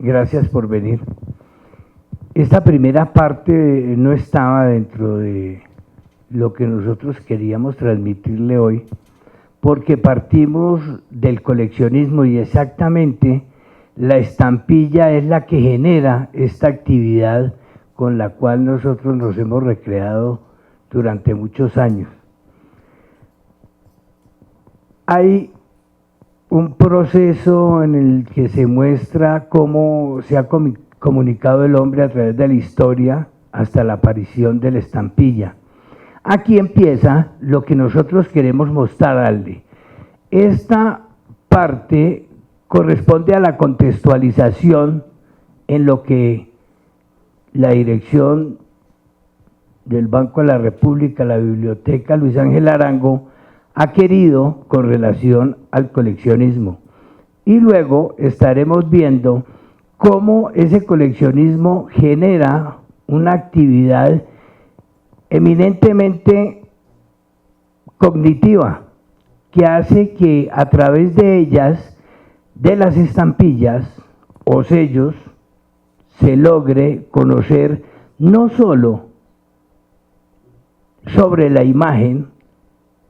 Gracias por venir. Esta primera parte no estaba dentro de lo que nosotros queríamos transmitirle hoy, porque partimos del coleccionismo y exactamente la estampilla es la que genera esta actividad con la cual nosotros nos hemos recreado durante muchos años. Hay un proceso en el que se muestra cómo se ha comunicado el hombre a través de la historia hasta la aparición de la estampilla. Aquí empieza lo que nosotros queremos mostrarle. Esta parte corresponde a la contextualización en lo que la dirección del Banco de la República, la Biblioteca Luis Ángel Arango, ha querido con relación al coleccionismo. Y luego estaremos viendo cómo ese coleccionismo genera una actividad eminentemente cognitiva, que hace que a través de ellas, de las estampillas o sellos, se logre conocer no solo sobre la imagen,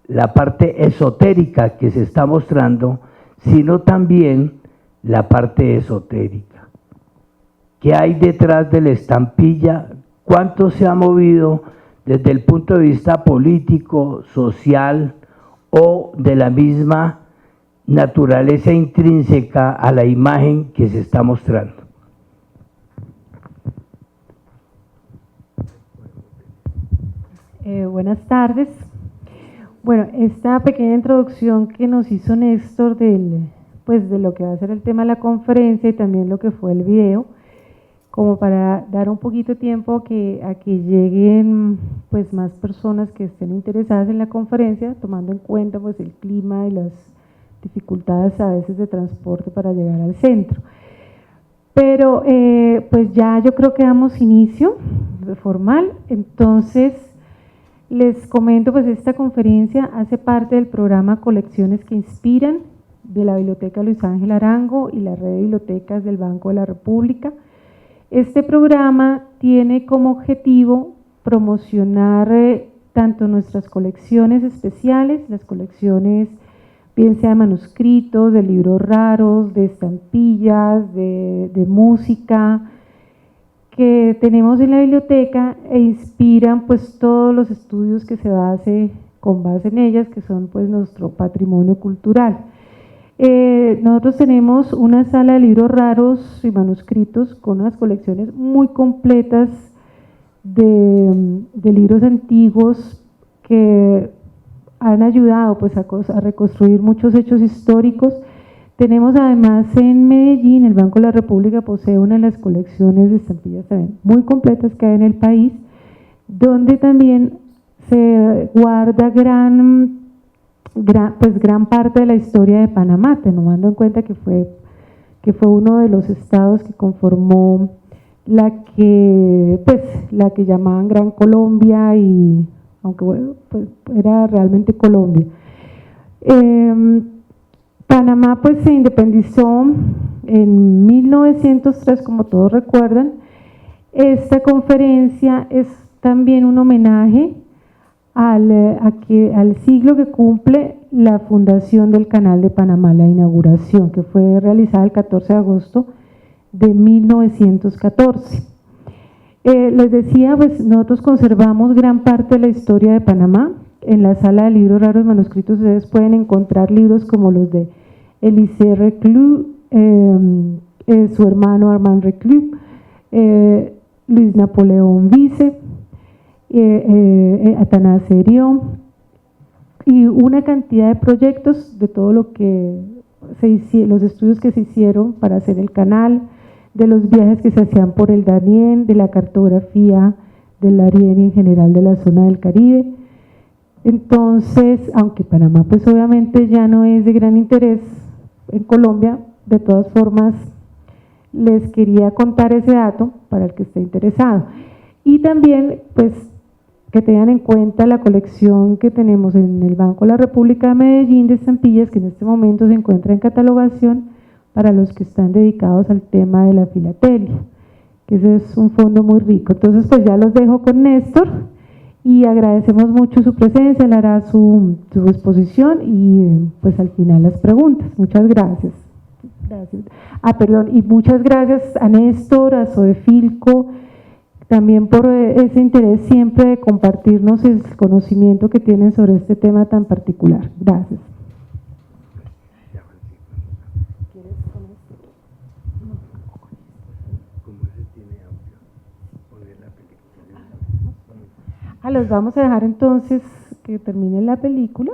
la parte esotérica que se está mostrando, sino también la parte esotérica. ¿Qué hay detrás de la estampilla? ¿Cuánto se ha movido desde el punto de vista político, social o de la misma naturaleza intrínseca a la imagen que se está mostrando? Buenas tardes. Bueno, esta pequeña introducción que nos hizo Néstor de lo que va a ser el tema de la conferencia y también lo que fue el video, como para dar un poquito de tiempo a que lleguen pues más personas que estén interesadas en la conferencia, tomando en cuenta pues el clima y las dificultades a veces de transporte para llegar al centro. Pero pues ya yo creo que damos inicio formal. Entonces les comento, pues esta conferencia hace parte del programa Colecciones que Inspiran de la Biblioteca Luis Ángel Arango y la red de bibliotecas del Banco de la República. Este programa tiene como objetivo promocionar tanto nuestras colecciones especiales, las colecciones bien sea de manuscritos, de libros raros, de estampillas, de música, que tenemos en la biblioteca e inspiran pues todos los estudios que se hace con base en ellas, que son pues nuestro patrimonio cultural. Nosotros tenemos una sala de libros raros y manuscritos con unas colecciones muy completas de libros antiguos que han ayudado pues a reconstruir muchos hechos históricos. Tenemos además en Medellín, el Banco de la República posee una de las colecciones de estampillas también muy completas que hay en el país, donde también se guarda gran parte de la historia de Panamá, tomando en cuenta que fue uno de los estados que conformó la que llamaban Gran Colombia, y aunque bueno, pues era realmente Colombia. Panamá pues se independizó en 1903, como todos recuerdan. Esta conferencia es también un homenaje al siglo que cumple la fundación del Canal de Panamá, la inauguración, que fue realizada el 14 de agosto de 1914. Les decía, pues nosotros conservamos gran parte de la historia de Panamá. En la sala de libros raros y manuscritos ustedes pueden encontrar libros como los de Élisée Reclus, su hermano Armand Reclus, Luis Napoleón Vice, Atanase Herriot, y una cantidad de proyectos de todo lo que los estudios que se hicieron para hacer el canal, de los viajes que se hacían por el Darién, de la cartografía del Darién y en general de la zona del Caribe. Entonces, aunque Panamá pues obviamente ya no es de gran interés en Colombia, de todas formas les quería contar ese dato para el que esté interesado. Y también pues que tengan en cuenta la colección que tenemos en el Banco de la República de Medellín de estampillas, que en este momento se encuentra en catalogación, para los que están dedicados al tema de la filatelia, que ese es un fondo muy rico. Entonces, pues ya los dejo con Néstor y agradecemos mucho su presencia, él hará su exposición y pues al final las preguntas. Muchas gracias. Gracias. Perdón, y muchas gracias a Néstor, a Sodefilco, también por ese interés siempre de compartirnos el conocimiento que tienen sobre este tema tan particular. Gracias. Los vamos a dejar entonces que termine la película.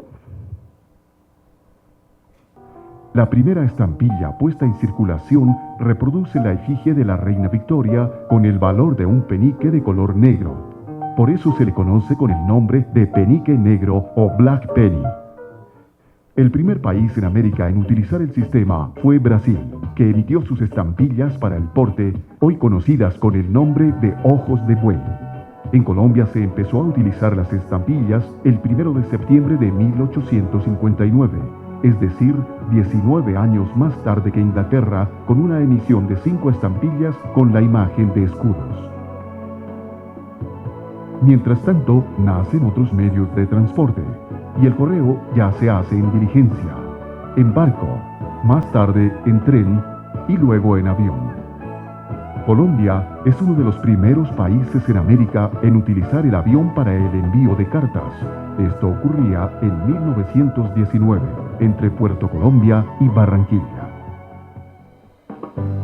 La primera estampilla puesta en circulación reproduce la efigie de la reina Victoria con el valor de un penique de color negro. Por eso se le conoce con el nombre de penique negro o Black Penny. El primer país en América en utilizar el sistema fue Brasil, que emitió sus estampillas para el porte, hoy conocidas con el nombre de ojos de buey. En Colombia se empezó a utilizar las estampillas el 1 de septiembre de 1859, es decir, 19 años más tarde que Inglaterra, con una emisión de 5 estampillas con la imagen de escudos. Mientras tanto, nacen otros medios de transporte, y el correo ya se hace en diligencia, en barco, más tarde en tren y luego en avión. Colombia es uno de los primeros países en América en utilizar el avión para el envío de cartas. Esto ocurría en 1919, entre Puerto Colombia y Barranquilla.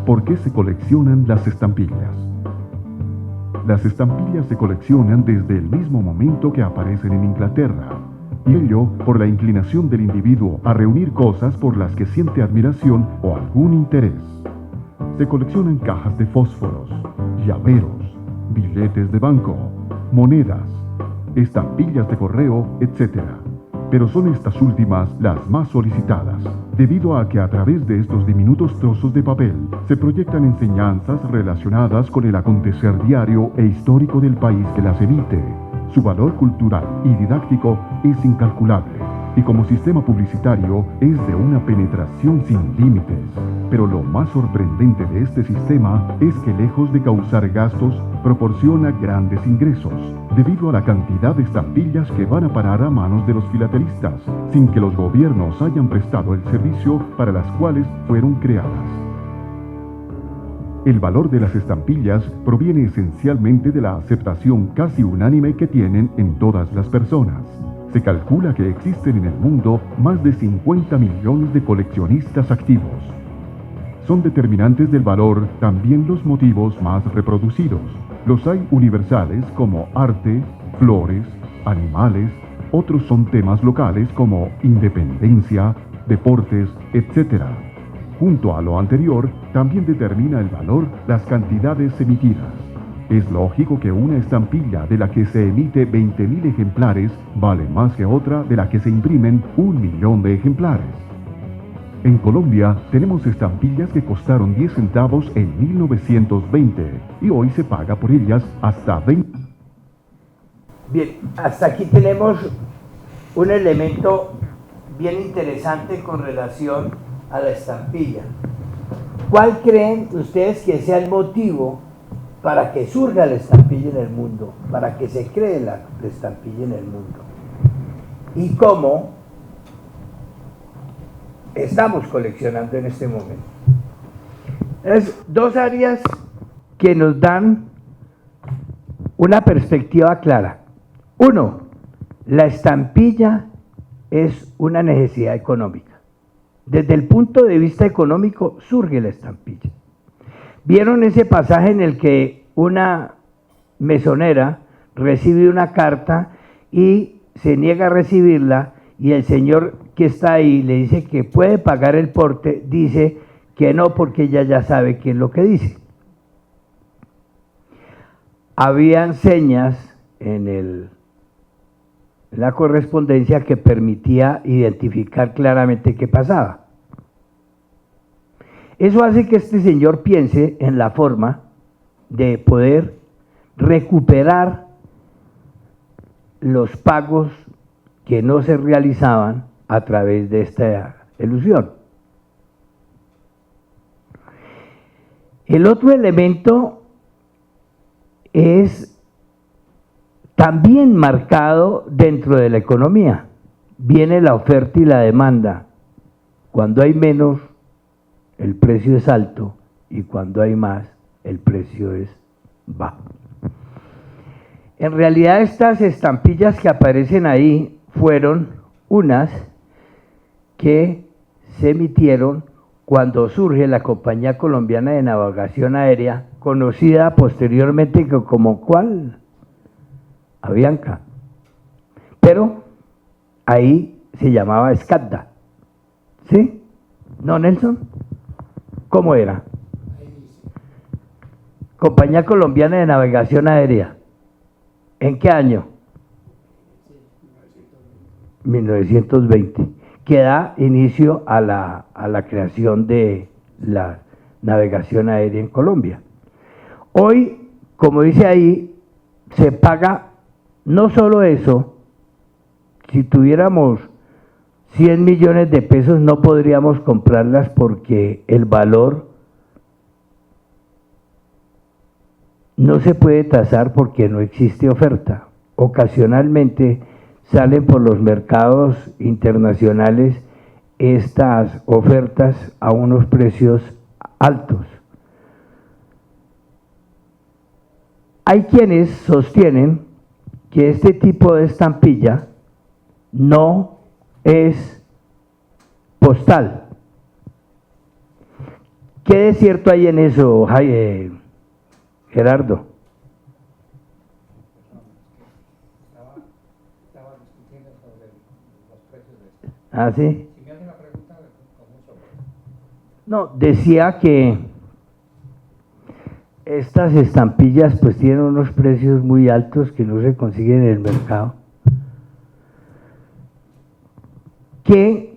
¿Por qué se coleccionan las estampillas? Las estampillas se coleccionan desde el mismo momento que aparecen en Inglaterra, y ello por la inclinación del individuo a reunir cosas por las que siente admiración o algún interés. Se coleccionan cajas de fósforos, llaveros, billetes de banco, monedas, estampillas de correo, etc. Pero son estas últimas las más solicitadas, debido a que a través de estos diminutos trozos de papel se proyectan enseñanzas relacionadas con el acontecer diario e histórico del país que las emite. Su valor cultural y didáctico es incalculable, y como sistema publicitario es de una penetración sin límites. Pero lo más sorprendente de este sistema es que lejos de causar gastos, proporciona grandes ingresos, debido a la cantidad de estampillas que van a parar a manos de los filatelistas, sin que los gobiernos hayan prestado el servicio para las cuales fueron creadas. El valor de las estampillas proviene esencialmente de la aceptación casi unánime que tienen en todas las personas. Se calcula que existen en el mundo más de 50 millones de coleccionistas activos. Son determinantes del valor también los motivos más reproducidos. Los hay universales como arte, flores, animales, otros son temas locales como independencia, deportes, etc. Junto a lo anterior, también determina el valor las cantidades emitidas. Es lógico que una estampilla de la que se emite 20.000 ejemplares vale más que otra de la que se imprimen 1.000.000 de ejemplares. En Colombia tenemos estampillas que costaron 10 centavos en 1920 y hoy se paga por ellas hasta 20. Bien, hasta aquí tenemos un elemento bien interesante con relación a la estampilla. ¿Cuál creen ustedes que sea el motivo para que surja la estampilla en el mundo, para que se cree la estampilla en el mundo? ¿Y cómo estamos coleccionando en este momento? Es dos áreas que nos dan una perspectiva clara. Uno, la estampilla es una necesidad económica. Desde el punto de vista económico surge la estampilla. ¿Vieron ese pasaje en el que una mesonera recibe una carta y se niega a recibirla, y el señor que está ahí le dice que puede pagar el porte? Dice que no, porque ella ya sabe qué es lo que dice. Habían señas en la correspondencia que permitía identificar claramente qué pasaba. Eso hace que este señor piense en la forma de poder recuperar los pagos que no se realizaban a través de esta ilusión. El otro elemento es también marcado dentro de la economía. Viene la oferta y la demanda. Cuando hay menos, el precio es alto, y cuando hay más, el precio es bajo. En realidad, estas estampillas que aparecen ahí fueron unas que se emitieron cuando surge la Compañía Colombiana de Navegación Aérea, conocida posteriormente como ¿cuál? Avianca. Pero ahí se llamaba Escadda. ¿Sí? ¿No, Nelson? ¿Cómo era? Compañía Colombiana de Navegación Aérea. ¿En qué año? 1920. Que da inicio a la creación de la navegación aérea en Colombia. Hoy, como dice ahí, se paga no solo eso. Si tuviéramos 100 millones de pesos no podríamos comprarlas porque el valor no se puede tasar porque no existe oferta. Ocasionalmente salen por los mercados internacionales estas ofertas a unos precios altos. Hay quienes sostienen que este tipo de estampilla no es postal. ¿Qué de cierto hay en eso, Gerardo? Estaba discutiendo sobre los precios de esto. ¿Ah, sí? Si me hace una pregunta, con mucho gusto. No, decía que estas estampillas pues tienen unos precios muy altos que no se consiguen en el mercado. Que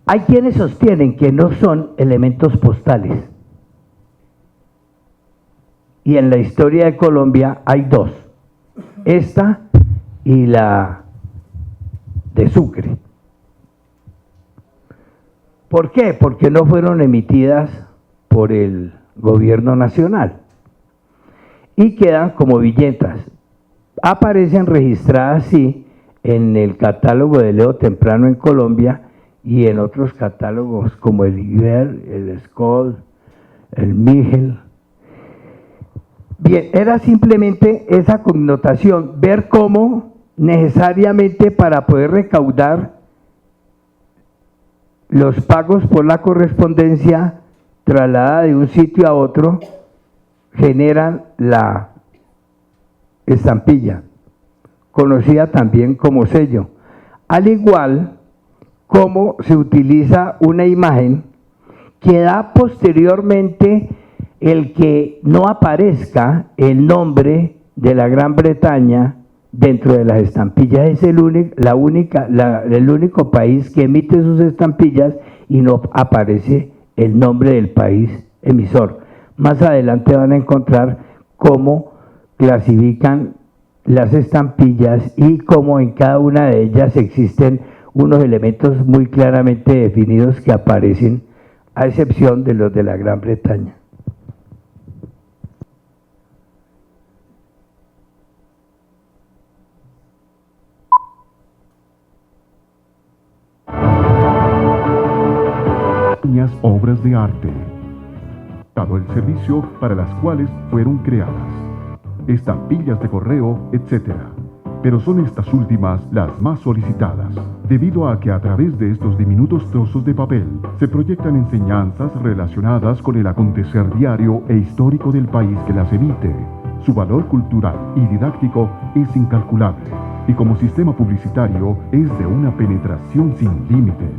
hay quienes sostienen que no son elementos postales. Y en la historia de Colombia hay dos, esta y la de Sucre. ¿Por qué? Porque no fueron emitidas por el gobierno nacional y quedan como billetas. Aparecen registradas, sí, en el catálogo de Leo Temprano en Colombia y en otros catálogos como el Iber, el Skoll, el Migel. Bien, era simplemente esa connotación, ver cómo necesariamente para poder recaudar los pagos por la correspondencia trasladada de un sitio a otro generan la estampilla, conocida también como sello, al igual como se utiliza una imagen que da posteriormente el que no aparezca el nombre de la Gran Bretaña dentro de las estampillas. Es el único país que emite sus estampillas y no aparece el nombre del país emisor. Más adelante van a encontrar cómo clasifican las estampillas y cómo en cada una de ellas existen unos elementos muy claramente definidos que aparecen, a excepción de los de la Gran Bretaña. Obras de arte, dado el servicio para las cuales fueron creadas, estampillas de correo, etc. Pero son estas últimas las más solicitadas, debido a que a través de estos diminutos trozos de papel se proyectan enseñanzas relacionadas con el acontecer diario e histórico del país que las emite. Su valor cultural y didáctico es incalculable, y como sistema publicitario es de una penetración sin límites.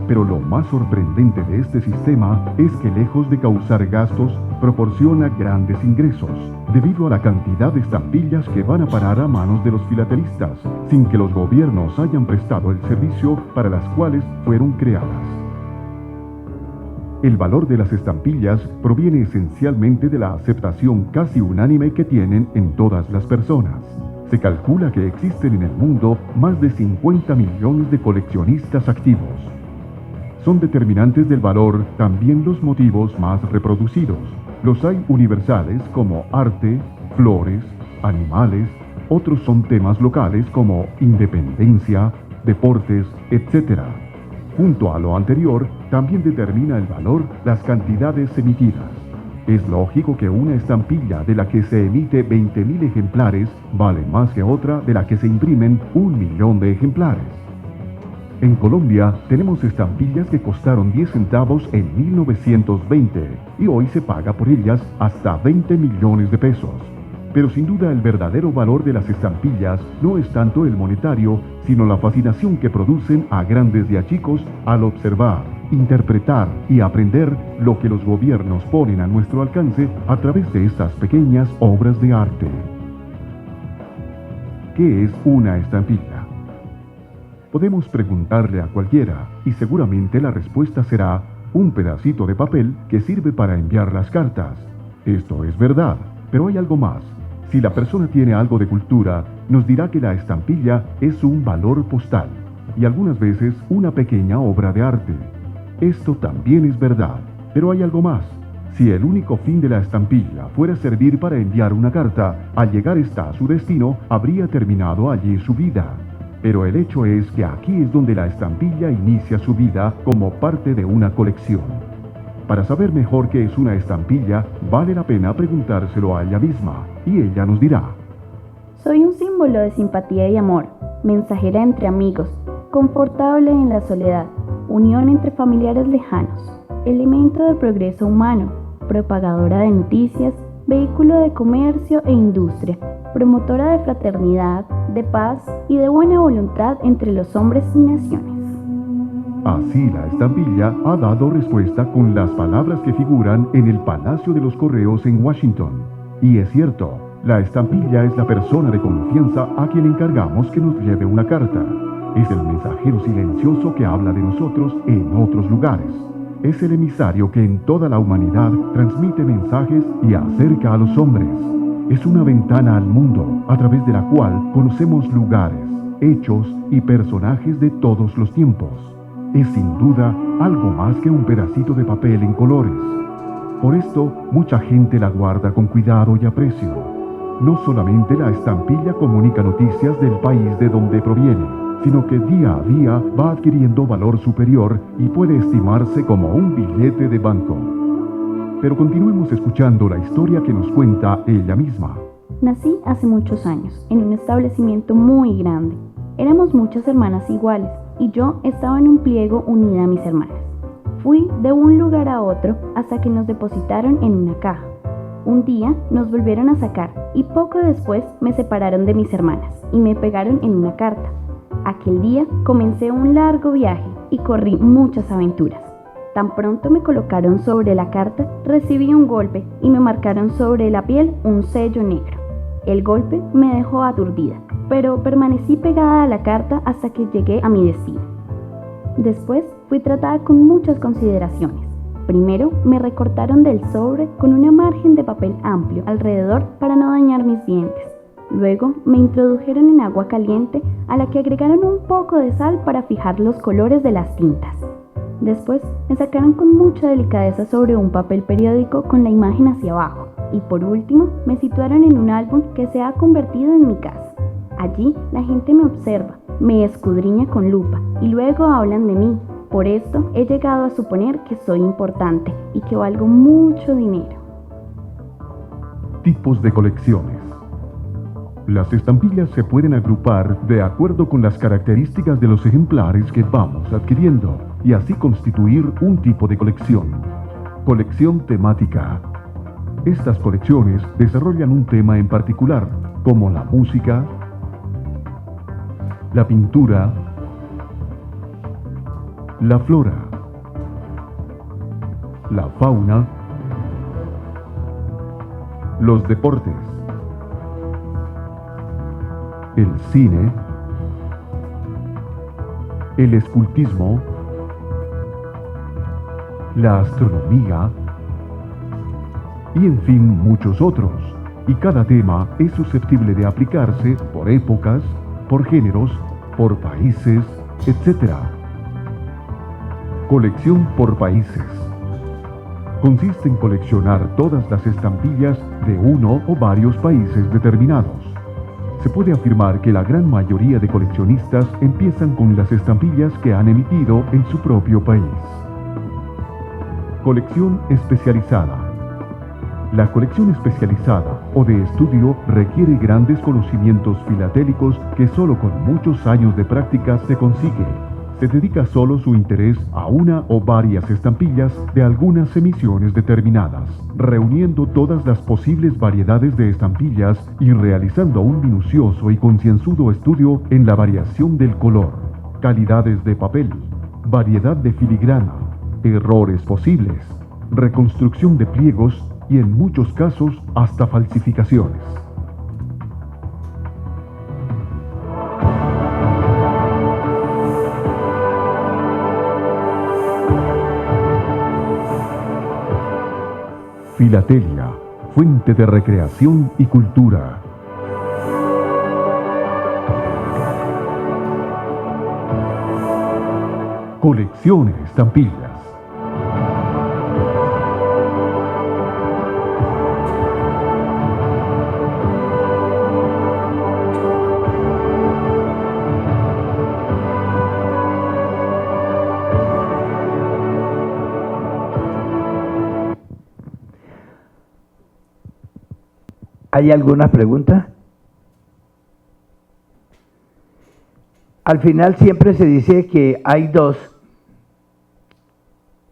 Pero lo más sorprendente de este sistema es que lejos de causar gastos, proporciona grandes ingresos, debido a la cantidad de estampillas que van a parar a manos de los filatelistas, sin que los gobiernos hayan prestado el servicio para las cuales fueron creadas. El valor de las estampillas proviene esencialmente de la aceptación casi unánime que tienen en todas las personas. Se calcula que existen en el mundo más de 50 millones de coleccionistas activos. Son determinantes del valor también los motivos más reproducidos, Los hay universales como arte, flores, animales, otros son temas locales como independencia, deportes, etc. Junto a lo anterior, también determina el valor las cantidades emitidas. Es lógico que una estampilla de la que se emite 20.000 ejemplares vale más que otra de la que se imprimen 1.000.000 de ejemplares. En Colombia tenemos estampillas que costaron 10 centavos en 1920 y hoy se paga por ellas hasta 20 millones de pesos. Pero sin duda el verdadero valor de las estampillas no es tanto el monetario, sino la fascinación que producen a grandes y a chicos al observar, interpretar y aprender lo que los gobiernos ponen a nuestro alcance a través de estas pequeñas obras de arte. ¿Qué es una estampilla? Podemos preguntarle a cualquiera y seguramente la respuesta será un pedacito de papel que sirve para enviar las cartas. Esto es verdad, pero hay algo más. Si la persona tiene algo de cultura, nos dirá que la estampilla es un valor postal y algunas veces una pequeña obra de arte. Esto también es verdad, pero hay algo más. Si el único fin de la estampilla fuera servir para enviar una carta, al llegar esta a su destino, habría terminado allí su vida. Pero el hecho es que aquí es donde la estampilla inicia su vida como parte de una colección. Para saber mejor qué es una estampilla, vale la pena preguntárselo a ella misma, y ella nos dirá. Soy un símbolo de simpatía y amor, mensajera entre amigos, confortable en la soledad, unión entre familiares lejanos, elemento de progreso humano, propagadora de noticias, vehículo de comercio e industria, promotora de fraternidad, de paz y de buena voluntad entre los hombres y naciones. Así la estampilla ha dado respuesta con las palabras que figuran en el Palacio de los Correos en Washington. Y es cierto, la estampilla es la persona de confianza a quien encargamos que nos lleve una carta. Es el mensajero silencioso que habla de nosotros en otros lugares. Es el emisario que en toda la humanidad transmite mensajes y acerca a los hombres. Es una ventana al mundo a través de la cual conocemos lugares, hechos y personajes de todos los tiempos. Es sin duda algo más que un pedacito de papel en colores. Por esto, mucha gente la guarda con cuidado y aprecio. No solamente la estampilla comunica noticias del país de donde proviene, sino que día a día va adquiriendo valor superior y puede estimarse como un billete de banco. Pero continuemos escuchando la historia que nos cuenta ella misma. Nací hace muchos años, en un establecimiento muy grande. Éramos muchas hermanas iguales, y yo estaba en un pliego unida a mis hermanas. Fui de un lugar a otro hasta que nos depositaron en una caja. Un día nos volvieron a sacar y poco después me separaron de mis hermanas y me pegaron en una carta. Aquel día comencé un largo viaje y corrí muchas aventuras. Tan pronto me colocaron sobre la carta, recibí un golpe y me marcaron sobre la piel un sello negro. El golpe me dejó aturdida, pero permanecí pegada a la carta hasta que llegué a mi destino. Después fui tratada con muchas consideraciones. Primero me recortaron del sobre con una margen de papel amplio alrededor para no dañar mis dientes. Luego me introdujeron en agua caliente a la que agregaron un poco de sal para fijar los colores de las tintas. Después me sacaron con mucha delicadeza sobre un papel periódico con la imagen hacia abajo. Y por último me situaron en un álbum que se ha convertido en mi casa. Allí la gente me observa, me escudriña con lupa y luego hablan de mí. Por esto he llegado a suponer que soy importante y que valgo mucho dinero. Tipos de colecciones. Las estampillas se pueden agrupar de acuerdo con las características de los ejemplares que vamos adquiriendo y así constituir un tipo de colección. Colección temática. Estas colecciones desarrollan un tema en particular, como la música, la pintura, la flora, la fauna, los deportes, el cine, el escultismo, la astronomía y en fin muchos otros. Y cada tema es susceptible de aplicarse por épocas, por géneros, por países, etc. Colección por países. consiste en coleccionar todas las estampillas de uno o varios países determinados. Se puede afirmar que la gran mayoría de coleccionistas empiezan con las estampillas que han emitido en su propio país. Colección especializada. La colección especializada o de estudio requiere grandes conocimientos filatélicos que solo con muchos años de práctica se consigue. Se dedica solo su interés a una o varias estampillas de algunas emisiones determinadas, reuniendo todas las posibles variedades de estampillas y realizando un minucioso y concienzudo estudio en la variación del color, calidades de papel, variedad de filigrana, errores posibles, reconstrucción de pliegos y en muchos casos hasta falsificaciones. Filatelia, fuente de recreación y cultura. Colecciones Estampillas. ¿Hay alguna pregunta? Al final siempre se dice que hay dos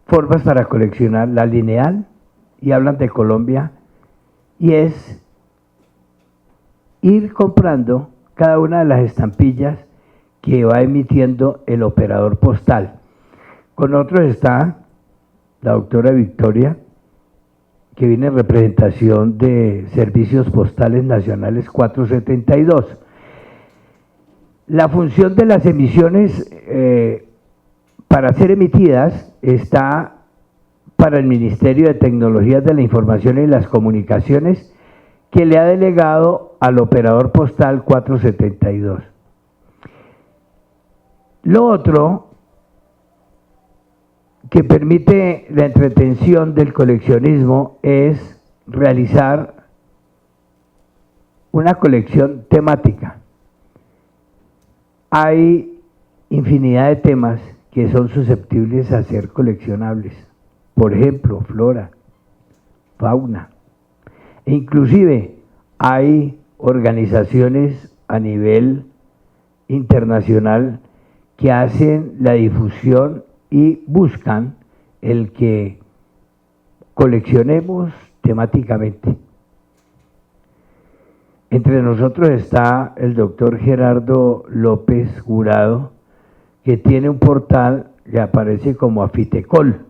formas para coleccionar, la lineal, y hablan de Colombia, y es ir comprando cada una de las estampillas que va emitiendo el operador postal. Con nosotros está la doctora Victoria, que viene en representación de Servicios Postales Nacionales 472. La función de las emisiones para ser emitidas está para el Ministerio de Tecnologías de la Información y las Comunicaciones, que le ha delegado al operador postal 472. Lo otro que permite la entretención del coleccionismo es realizar una colección temática. Hay infinidad de temas que son susceptibles a ser coleccionables. Por ejemplo, flora, fauna. E inclusive hay organizaciones a nivel internacional que hacen la difusión y buscan el que coleccionemos temáticamente. Entre nosotros está el doctor Gerardo López Jurado, que tiene un portal que aparece como Afitecol.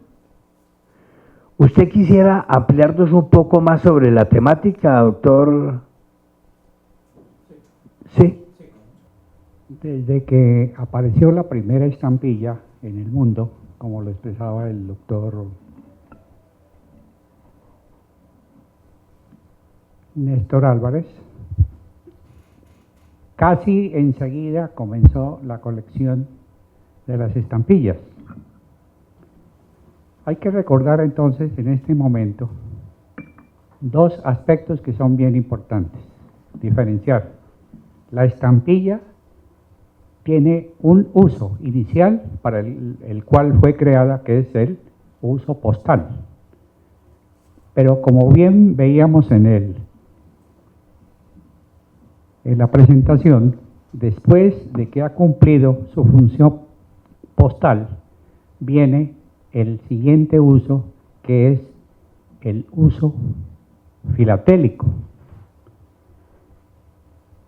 ¿Usted quisiera ampliarnos un poco más sobre la temática, doctor? Sí. Desde que apareció la primera estampilla en el mundo, como lo expresaba el doctor Néstor Álvarez, casi enseguida comenzó la colección de las estampillas. Hay que recordar entonces en este momento dos aspectos que son bien importantes, diferenciar. La estampilla tiene un uso inicial para el cual fue creada, que es el uso postal. Pero como bien veíamos en la presentación, después de que ha cumplido su función postal, viene el siguiente uso, que es el uso filatélico.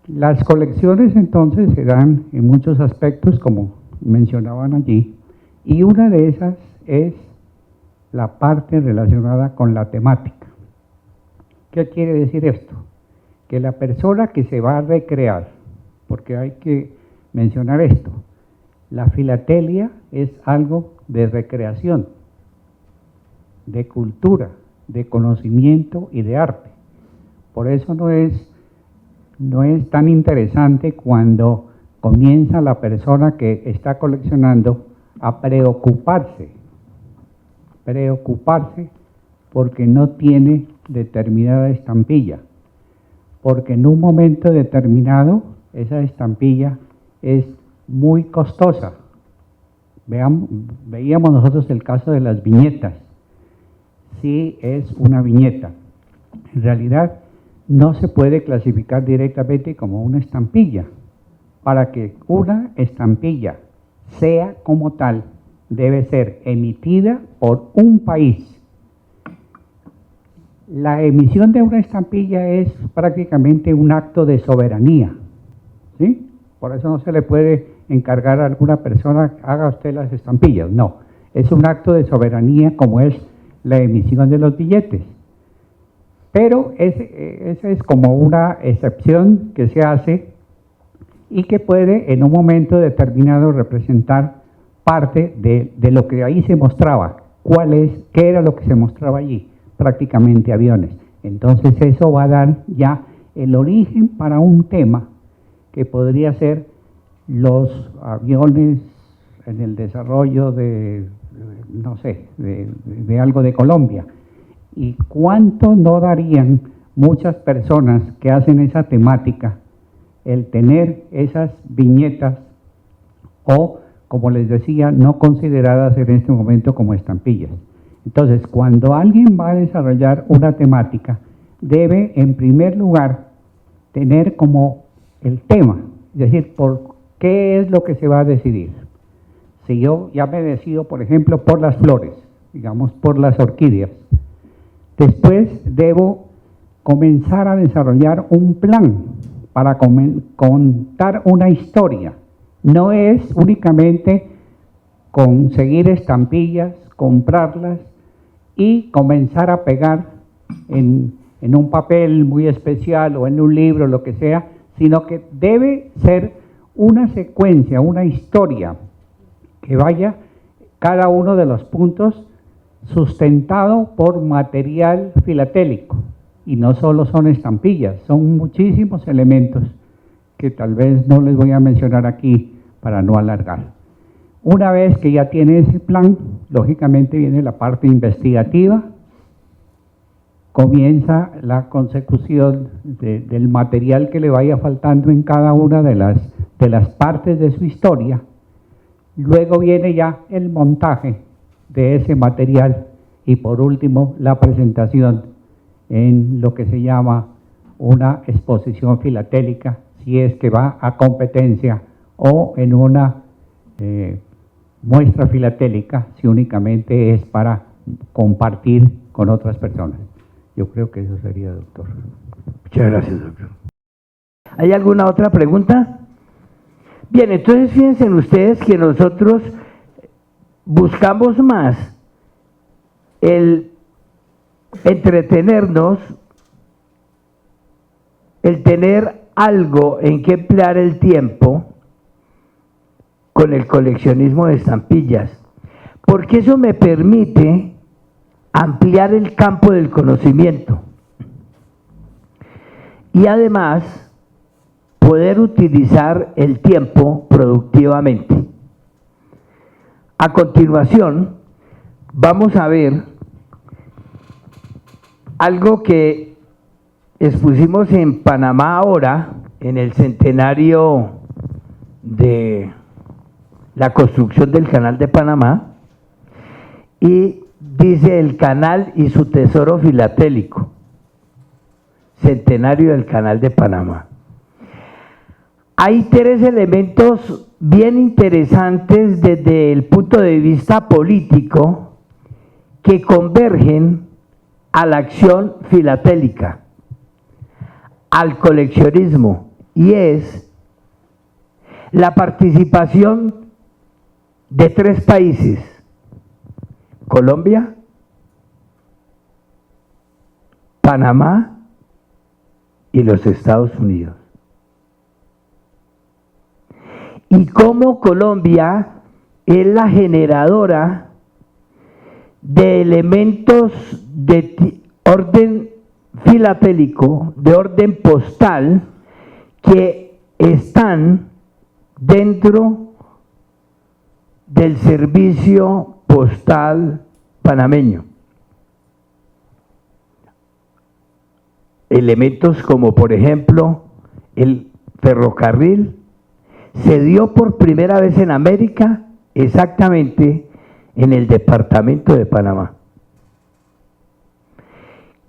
Las colecciones entonces se dan en muchos aspectos, como mencionaban allí, y una de esas es la parte relacionada con la temática. ¿Qué quiere decir esto? Que la persona que se va a recrear, porque hay que mencionar esto, la filatelia es algo de recreación, de cultura, de conocimiento y de arte. Por eso no es tan interesante cuando comienza la persona que está coleccionando a preocuparse porque no tiene determinada estampilla, porque en un momento determinado esa estampilla es muy costosa. Veíamos nosotros el caso de las viñetas. Sí es una viñeta. En realidad no se puede clasificar directamente como una estampilla. Para que una estampilla sea como tal, debe ser emitida por un país. La emisión de una estampilla es prácticamente un acto de soberanía, ¿sí? Por eso no se le puede encargar a alguna persona, haga usted las estampillas, no. Es un acto de soberanía como es la emisión de los billetes. Pero esa es como una excepción que se hace y que puede en un momento determinado representar parte de lo que ahí se mostraba. ¿Qué era lo que se mostraba allí? Prácticamente aviones. Entonces eso va a dar ya el origen para un tema que podría ser los aviones en el desarrollo de, no sé, de algo de Colombia. ¿Y cuánto no darían muchas personas que hacen esa temática el tener esas viñetas o, como les decía, no consideradas en este momento como estampillas? Entonces, cuando alguien va a desarrollar una temática, debe en primer lugar tener como el tema, es decir, por qué es lo que se va a decidir. Si yo ya me decido, por ejemplo, por las flores, digamos, por las orquídeas, después debo comenzar a desarrollar un plan para contar una historia. No es únicamente conseguir estampillas, comprarlas y comenzar a pegar en un papel muy especial o en un libro, lo que sea, sino que debe ser una secuencia, una historia que vaya cada uno de los puntos sustentado por material filatélico. Y no solo son estampillas, son muchísimos elementos que tal vez no les voy a mencionar aquí para no alargar. Una vez que ya tiene ese plan, lógicamente viene la parte investigativa, comienza la consecución del material que le vaya faltando en cada una de las partes de su historia. Luego viene ya el montaje de ese material y por último la presentación en lo que se llama una exposición filatélica, si es que va a competencia, o en una muestra filatélica, si únicamente es para compartir con otras personas. Yo creo que eso sería, doctor. Muchas gracias, doctor. ¿Hay alguna otra pregunta? Bien, entonces fíjense ustedes que nosotros buscamos más el entretenernos, el tener algo en que emplear el tiempo con el coleccionismo de estampillas, porque eso me permite ampliar el campo del conocimiento y además poder utilizar el tiempo productivamente. A continuación, vamos a ver algo que expusimos en Panamá ahora, en el centenario de la construcción del Canal de Panamá, y dice el canal y su tesoro filatélico, centenario del Canal de Panamá. Hay tres elementos bien interesantes desde el punto de vista político que convergen a la acción filatélica, al coleccionismo, y es la participación de tres países: Colombia, Panamá y los Estados Unidos. Y cómo Colombia es la generadora de elementos de orden filatélico, de orden postal, que están dentro del servicio postal panameño. elementos como por ejemplo el ferrocarril se dio por primera vez en América exactamente en el departamento de Panamá.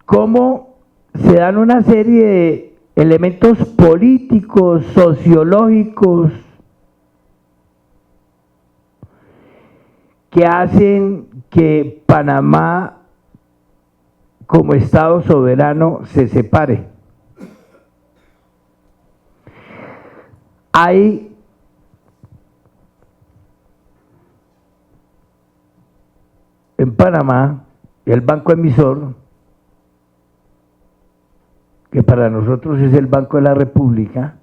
Cómo se dan una serie de elementos políticos, sociológicos, que hacen que Panamá como Estado soberano se separe. Hay en Panamá el banco emisor, que para nosotros es el Banco de la República,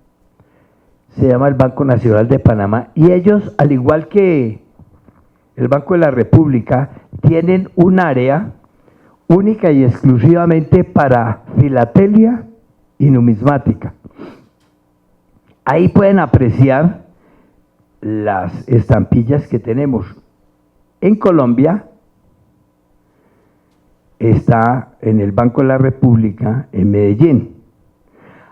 se llama el Banco Nacional de Panamá, y ellos, al igual que el Banco de la República, tienen un área única y exclusivamente para filatelia y numismática. Ahí pueden apreciar las estampillas que tenemos. En Colombia está en el Banco de la República en Medellín.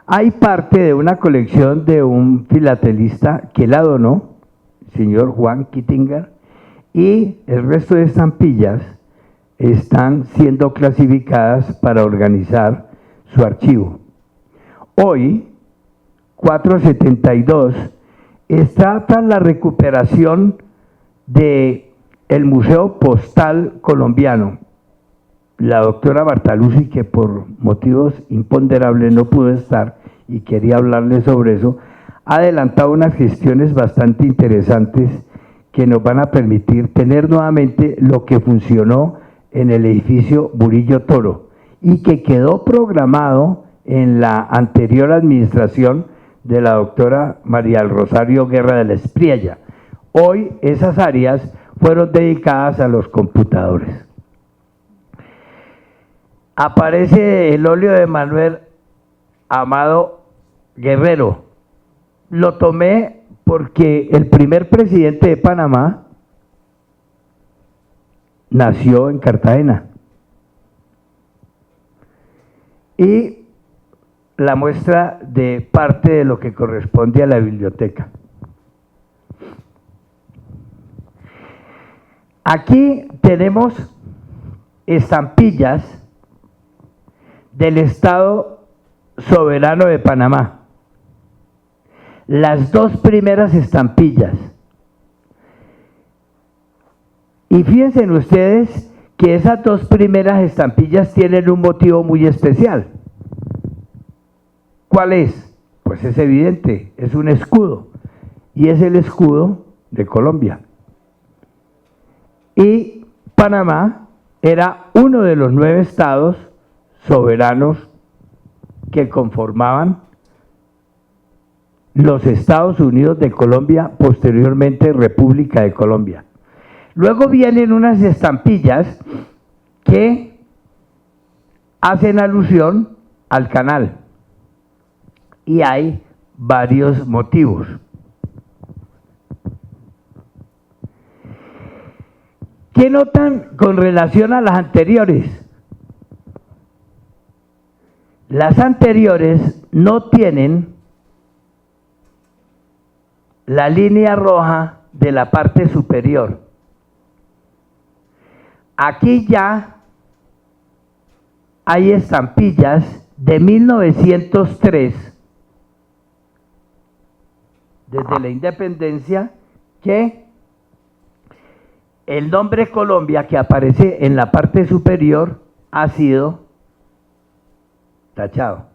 Hay parte de una colección de un filatelista que la donó, el señor Juan Kittinger, y el resto de estampillas están siendo clasificadas para organizar su archivo. Hoy, 472, está tras la recuperación del Museo Postal Colombiano. La doctora Bartaluzzi, que por motivos imponderables no pudo estar y quería hablarles sobre eso, ha adelantado unas gestiones bastante interesantes que nos van a permitir tener nuevamente lo que funcionó en el edificio Murillo Toro y que quedó programado en la anterior administración de la doctora María del Rosario Guerra de la Espriella. Hoy esas áreas fueron dedicadas a los computadores. Aparece el óleo de Manuel Amado Guerrero. Lo tomé porque el primer presidente de Panamá nació en Cartagena. Y la muestra de parte de lo que corresponde a la biblioteca. Aquí tenemos estampillas del Estado soberano de Panamá. Las dos primeras estampillas. Y fíjense ustedes que esas dos primeras estampillas tienen un motivo muy especial. ¿Cuál es? Pues es evidente, es un escudo. Y es el escudo de Colombia. Y Panamá era uno de los 9 estados soberanos que conformaban los Estados Unidos de Colombia, posteriormente República de Colombia. Luego vienen unas estampillas que hacen alusión al canal y hay varios motivos. ¿Qué notan con relación a las anteriores? Las anteriores no tienen la línea roja de la parte superior. Aquí ya hay estampillas de 1903, desde la independencia, que el nombre Colombia que aparece en la parte superior ha sido tachado.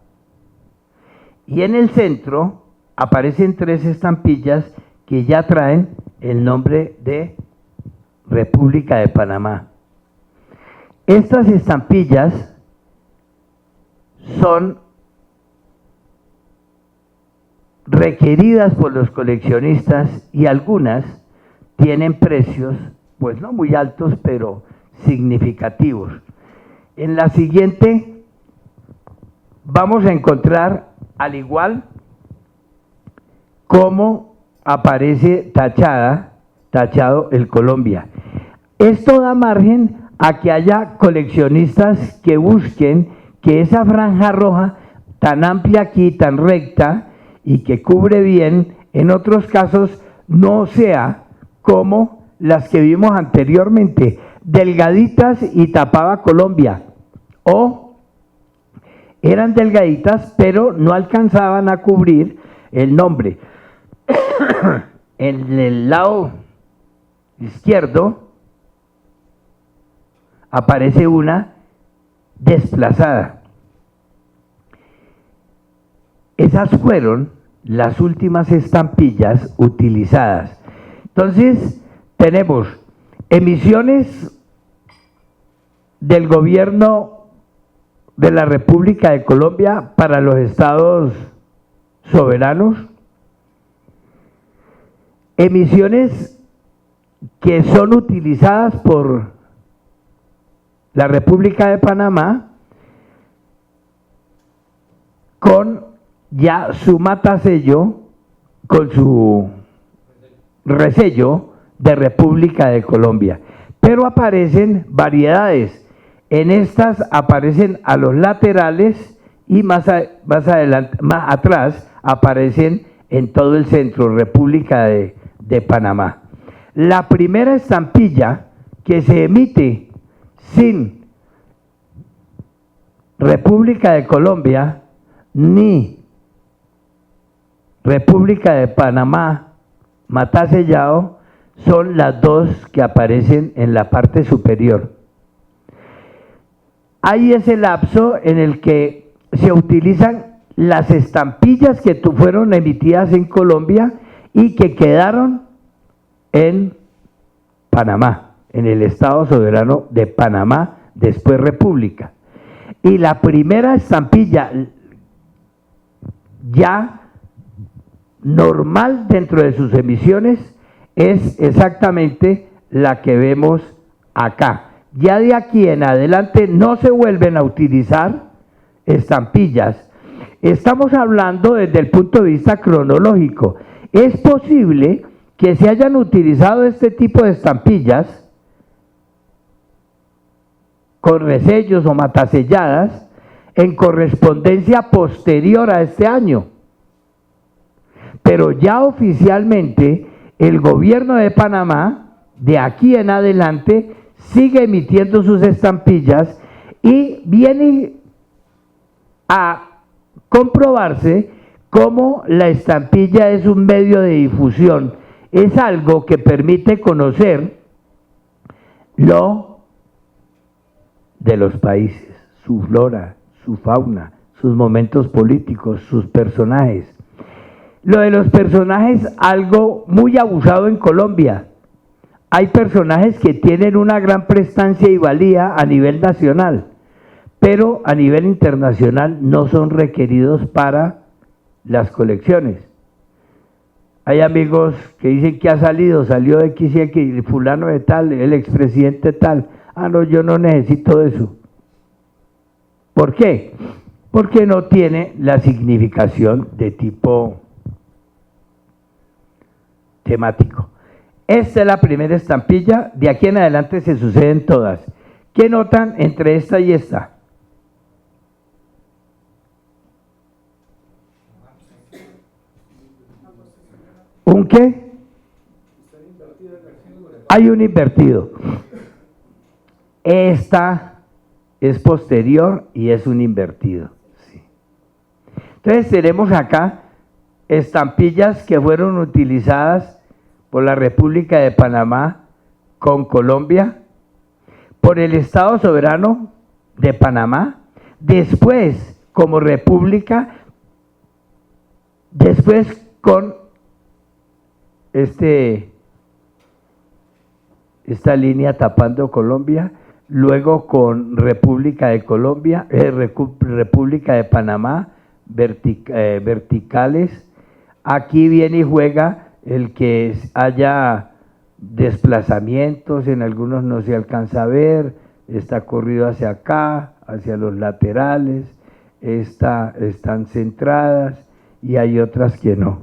Y en el centro aparecen 3 estampillas que ya traen el nombre de República de Panamá. Estas estampillas son requeridas por los coleccionistas y algunas tienen precios, pues no muy altos, pero significativos. En la siguiente vamos a encontrar, al igual como aparece tachado el Colombia. Esto da margen a que haya coleccionistas que busquen que esa franja roja tan amplia aquí, tan recta y que cubre bien, en otros casos no sea como las que vimos anteriormente, delgaditas y tapaba Colombia, o eran delgaditas pero no alcanzaban a cubrir el nombre. En el lado izquierdo aparece una desplazada. Esas fueron las últimas estampillas utilizadas. Entonces, tenemos emisiones del gobierno de la República de Colombia para los estados soberanos, emisiones que son utilizadas por la República de Panamá con ya su matasello, con su resello de República de Colombia. Pero aparecen variedades. En estas aparecen a los laterales y más adelante, más atrás, aparecen en todo el centro, República de Panamá. La primera estampilla que se emite sin República de Colombia ni República de Panamá matasellado son las dos que aparecen en la parte superior. Hay ese lapso en el que se utilizan las estampillas que fueron emitidas en Colombia y que quedaron en Panamá, en el Estado soberano de Panamá, después República. Y la primera estampilla ya normal dentro de sus emisiones es exactamente la que vemos acá. Ya de aquí en adelante no se vuelven a utilizar estampillas. Estamos hablando desde el punto de vista cronológico. Es posible que se hayan utilizado este tipo de estampillas con resellos o mataselladas en correspondencia posterior a este año. Pero ya oficialmente el gobierno de Panamá, de aquí en adelante, sigue emitiendo sus estampillas y viene a comprobarse cómo la estampilla es un medio de difusión, es algo que permite conocer lo de los países, su flora, su fauna, sus momentos políticos, sus personajes. Lo de los personajes, algo muy abusado en Colombia. Hay personajes que tienen una gran prestancia y valía a nivel nacional, pero a nivel internacional no son requeridos para las colecciones. Hay amigos que dicen que salió de X y X, fulano de tal, el expresidente tal. Ah, no, yo no necesito eso. ¿Por qué? Porque no tiene la significación de tipo temático. Esta es la primera estampilla, de aquí en adelante se suceden todas. ¿Qué notan entre esta y esta? ¿Un qué? Hay un invertido. Esta es posterior y es un invertido. Sí. Entonces tenemos acá estampillas que fueron utilizadas por la República de Panamá con Colombia, por el Estado soberano de Panamá, después como República, después con esta línea tapando Colombia, luego con República de Colombia, República de Panamá, verticales. Aquí viene y juega el que haya desplazamientos, en algunos no se alcanza a ver, está corrido hacia acá, hacia los laterales, están centradas y hay otras que no.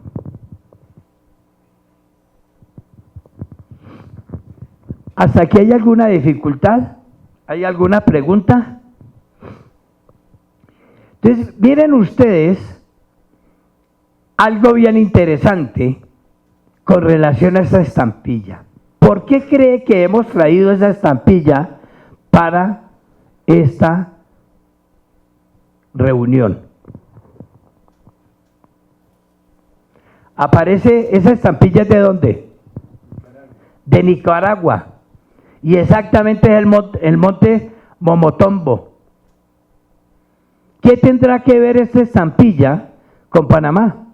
¿Hasta aquí hay alguna dificultad? ¿Hay alguna pregunta? Entonces, miren ustedes algo bien interesante con relación a esta estampilla. ¿Por qué cree que hemos traído esa estampilla para esta reunión? Aparece, esa estampilla ¿es de dónde? De Nicaragua. Y exactamente es el monte Momotombo. ¿Qué tendrá que ver esta estampilla con Panamá?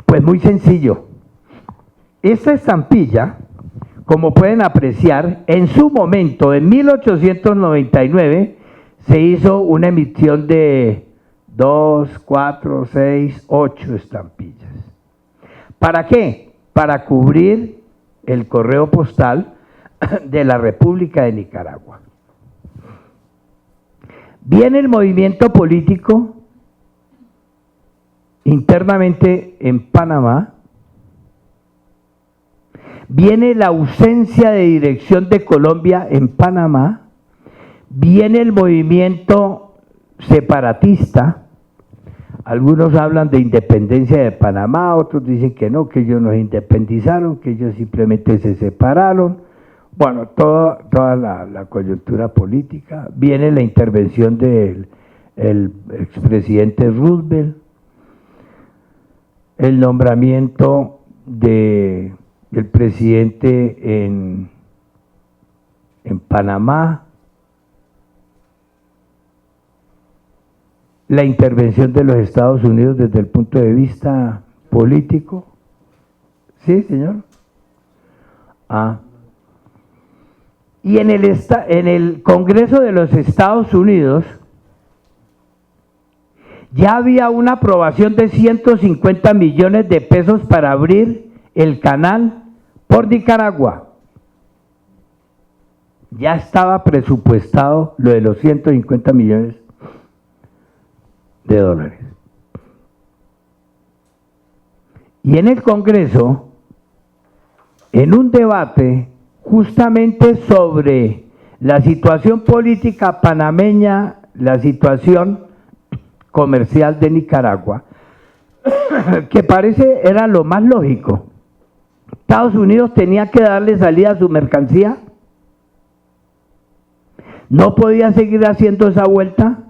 Pues muy sencillo. Esta estampilla, como pueden apreciar, en su momento, en 1899, se hizo una emisión de 2, 4, 6, 8 estampillas. ¿Para qué? Para cubrir el correo postal de la República de Nicaragua. Viene el movimiento político internamente en Panamá, viene la ausencia de dirección de Colombia en Panamá, viene el movimiento separatista, algunos hablan de independencia de Panamá, otros dicen que no, que ellos no se independizaron, que ellos simplemente se separaron. Bueno, toda la coyuntura política, viene la intervención del expresidente Roosevelt, el nombramiento del presidente en Panamá, la intervención de los Estados Unidos desde el punto de vista político. ¿Sí, señor? Y en el Congreso de los Estados Unidos ya había una aprobación de 150 millones de pesos para abrir el canal por Nicaragua. Ya estaba presupuestado lo de los 150 millones de dólares. Y en el Congreso, en un debate justamente sobre la situación política panameña, la situación comercial de Nicaragua, que parece era lo más lógico. Estados Unidos tenía que darle salida a su mercancía, no podía seguir haciendo esa vuelta,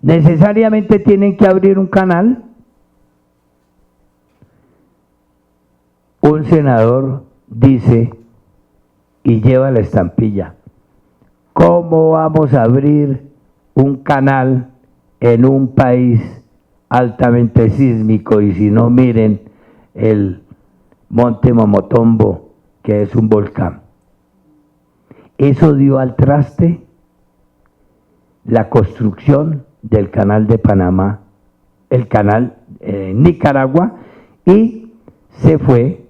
necesariamente tienen que abrir un canal. Un senador dice y lleva la estampilla: ¿cómo vamos a abrir un canal en un país altamente sísmico? Y si no, miren el monte Momotombo, que es un volcán. Eso dio al traste la construcción del canal de Panamá, el canal Nicaragua, y se fue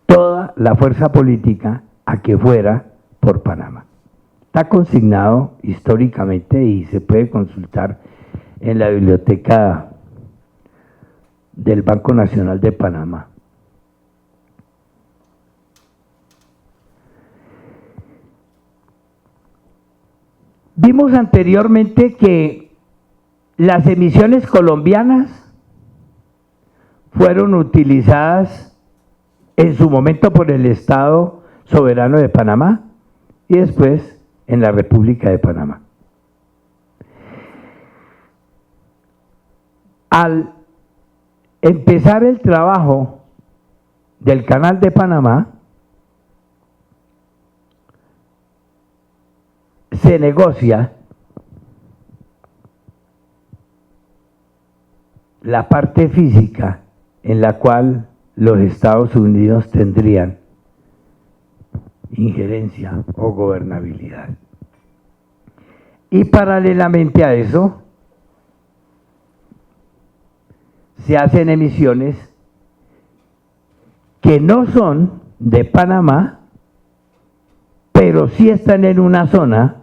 toda la fuerza política a que fuera por Panamá. Está consignado históricamente y se puede consultar en la biblioteca del Banco Nacional de Panamá. Vimos anteriormente que las emisiones colombianas fueron utilizadas en su momento por el Estado soberano de Panamá y después en la República de Panamá. Al empezar el trabajo del Canal de Panamá, se negocia la parte física en la cual los Estados Unidos tendrían injerencia o gobernabilidad. Y paralelamente a eso, se hacen emisiones que no son de Panamá, pero sí están en una zona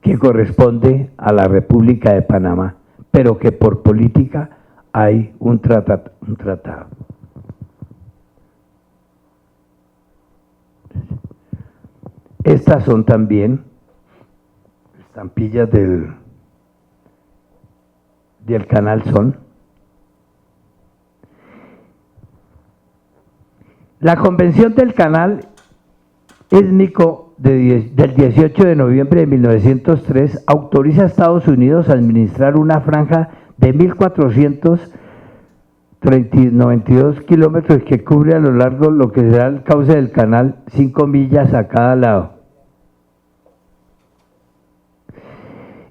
que corresponde a la República de Panamá, pero que por política hay un tratado. Estas son también estampillas del Canal Son. La Convención del Canal Étnico del 18 de noviembre de 1903 autoriza a Estados Unidos a administrar una franja de 1.492 kilómetros que cubre a lo largo lo que será el cauce del canal, 5 millas a cada lado.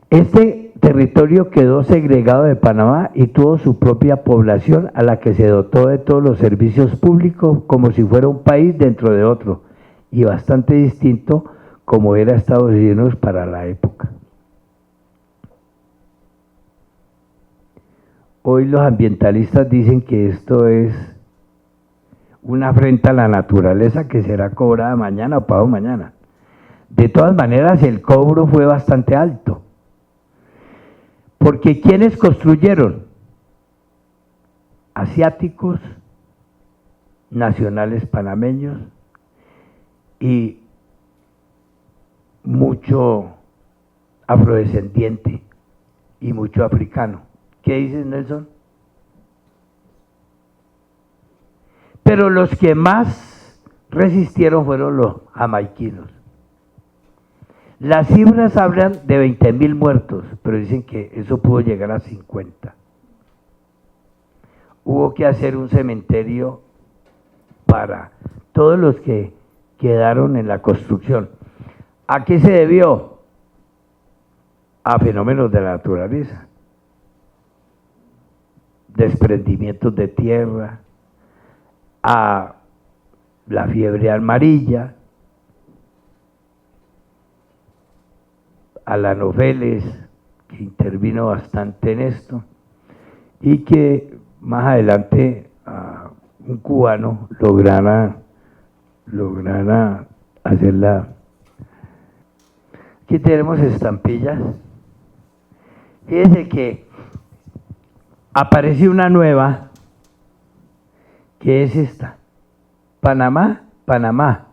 Este territorio quedó segregado de Panamá y tuvo su propia población a la que se dotó de todos los servicios públicos como si fuera un país dentro de otro y bastante distinto como era Estados Unidos para la época. Hoy los ambientalistas dicen que esto es una afrenta a la naturaleza que será cobrada mañana o pasado mañana. De todas maneras, el cobro fue bastante alto. Porque ¿quiénes construyeron? Asiáticos, nacionales panameños y mucho afrodescendiente y mucho africano. ¿Qué dices, Nelson? Pero los que más resistieron fueron los jamaiquinos. Las cifras hablan de 20.000 muertos, pero dicen que eso pudo llegar a 50. Hubo que hacer un cementerio para todos los que quedaron en la construcción. ¿A qué se debió? A fenómenos de la naturaleza. Desprendimientos de tierra, a la fiebre amarilla, a la Noveles, que intervino bastante en esto, y que más adelante un cubano lograra hacerla. Aquí tenemos estampillas. Fíjense que aparece una nueva, que es esta, Panamá, Panamá,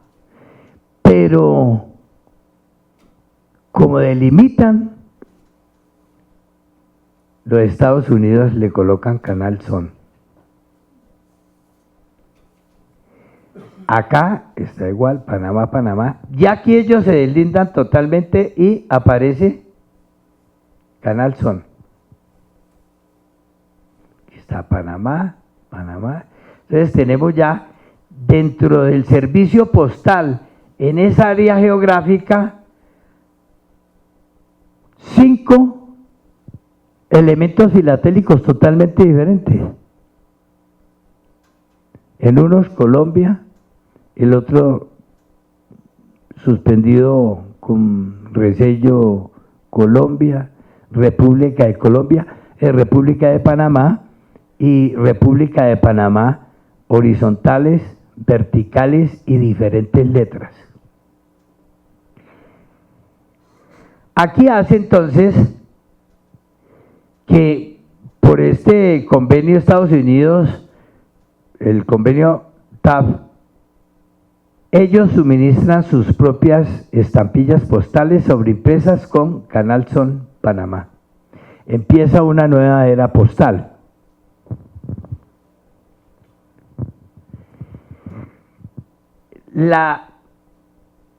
pero como delimitan, los Estados Unidos le colocan Canal Son. Acá está igual, Panamá, Panamá. Ya aquí ellos se deslindan totalmente y aparece Canal Son. Aquí está Panamá, Panamá. Entonces tenemos ya dentro del servicio postal, en esa área geográfica, 5 elementos filatélicos totalmente diferentes. En unos Colombia, el otro suspendido con resello Colombia, República de Colombia, República de Panamá y República de Panamá, horizontales, verticales y diferentes letras. Aquí hace entonces que por este convenio de Estados Unidos, el convenio TAF, ellos suministran sus propias estampillas postales sobreimpresas con Canal Son Panamá. Empieza una nueva era postal. La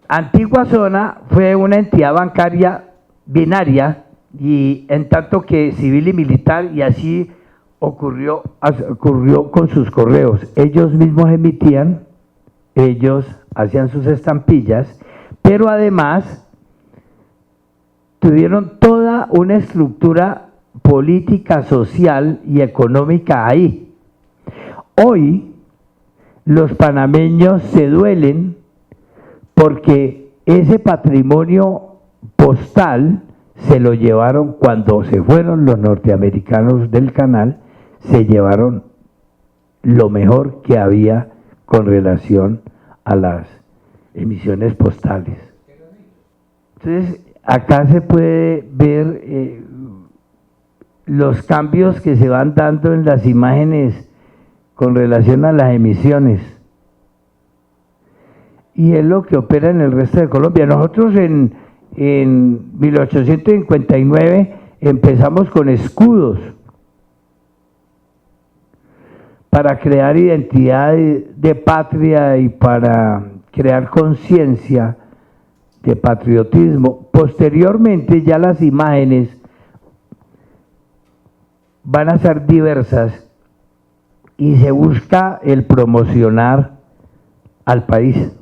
antigua zona fue una entidad bancaria binaria y en tanto que civil y militar, y así ocurrió con sus correos. Ellos mismos emitían, ellos hacían sus estampillas, pero además tuvieron toda una estructura política, social y económica ahí. Hoy los panameños se duelen porque ese patrimonio postal se lo llevaron cuando se fueron los norteamericanos del canal, se llevaron lo mejor que había con relación a las emisiones postales. Entonces, acá se puede ver los cambios que se van dando en las imágenes con relación a las emisiones. Y es lo que opera en el resto de Colombia. Nosotros en en 1859 empezamos con escudos para crear identidad de patria y para crear conciencia de patriotismo. Posteriormente ya las imágenes van a ser diversas y se busca el promocionar al país.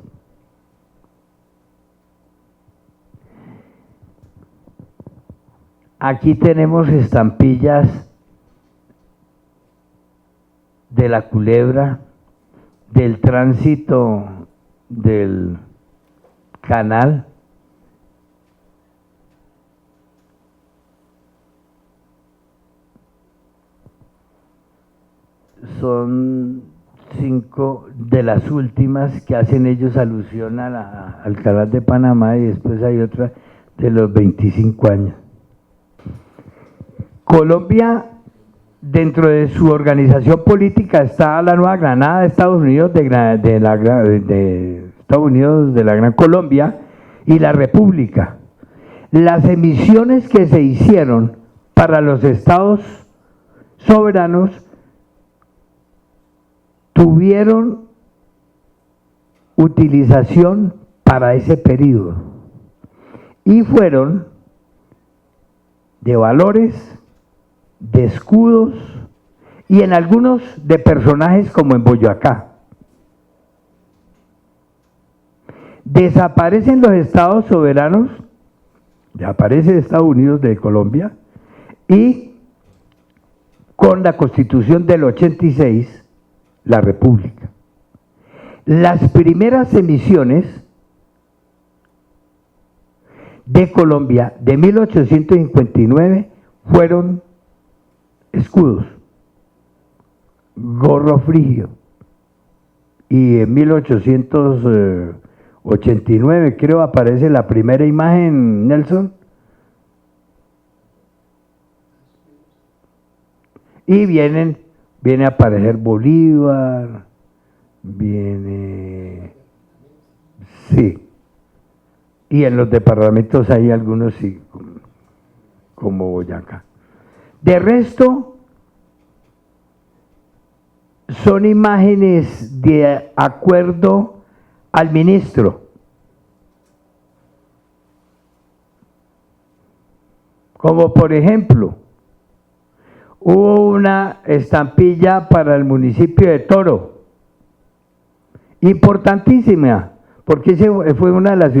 Aquí tenemos estampillas de la culebra, del tránsito del canal. Son 5 de las últimas que hacen ellos alusión al canal de Panamá, y después hay otra de los 25 años. Colombia, dentro de su organización política, está la Nueva Granada de Estados Unidos, de Estados Unidos de la Gran Colombia, y la República. Las emisiones que se hicieron para los estados soberanos tuvieron utilización para ese periodo y fueron de valores, de escudos y en algunos de personajes, como en Boyacá. Desaparecen los estados soberanos, aparece Estados Unidos de Colombia, y con la Constitución del 86, la República. Las primeras emisiones de Colombia de 1859 fueron escudos, gorro frigio, y en 1889 creo aparece la primera imagen, Nelson, y viene a aparecer Bolívar, sí, y en los departamentos hay algunos, sí, como Boyacá. De resto, son imágenes de acuerdo al ministro. Como por ejemplo, hubo una estampilla para el municipio de Toro, importantísima, porque fue una de las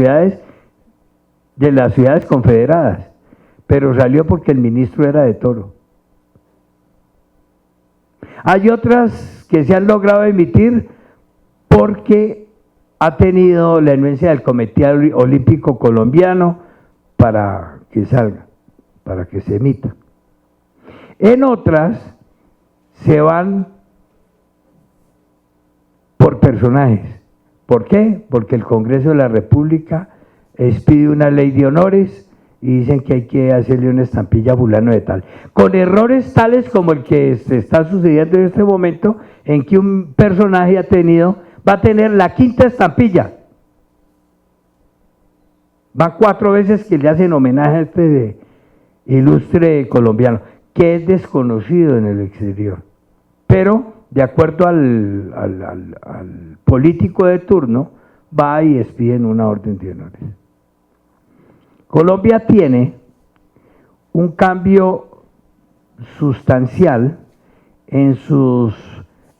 ciudades confederadas, pero salió porque el ministro era de Toro. Hay otras que se han logrado emitir porque ha tenido la anuencia del Comité Olímpico Colombiano para que salga, para que se emita. En otras se van por personajes. ¿Por qué? Porque el Congreso de la República expide una ley de honores y dicen que hay que hacerle una estampilla a fulano de tal, con errores tales como el que se está sucediendo en este momento, en que un personaje va a tener la 5ª estampilla. Va 4 veces que le hacen homenaje a este ilustre colombiano, que es desconocido en el exterior, pero de acuerdo al político de turno, va y expiden una orden de honores. Colombia tiene un cambio sustancial en sus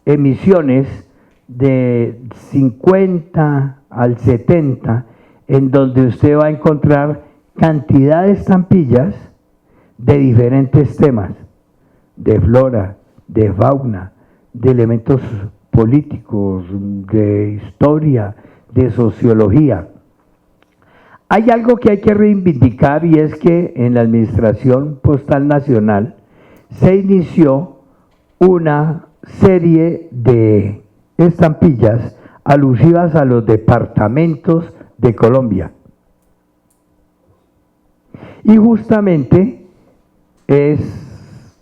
emisiones de 50 al 70, en donde usted va a encontrar cantidad de estampillas de diferentes temas, de flora, de fauna, de elementos políticos, de historia, de sociología. Hay algo que hay que reivindicar, y es que en la Administración Postal Nacional se inició una serie de estampillas alusivas a los departamentos de Colombia. Y justamente es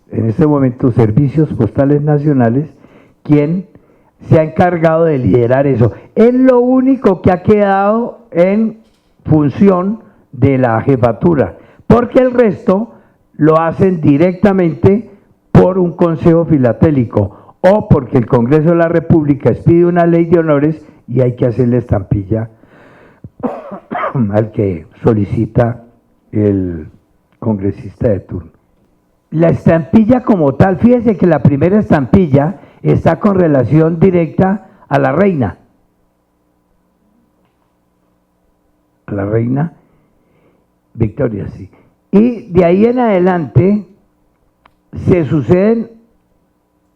en este momento Servicios Postales Nacionales quien se ha encargado de liderar eso. Es lo único que ha quedado en función de la jefatura, porque el resto lo hacen directamente por un consejo filatélico o porque el Congreso de la República expide una ley de honores y hay que hacerle estampilla al que solicita el congresista de turno. La estampilla como tal, fíjese que la primera estampilla está con relación directa a la reina. A la reina Victoria, sí. Y de ahí en adelante se suceden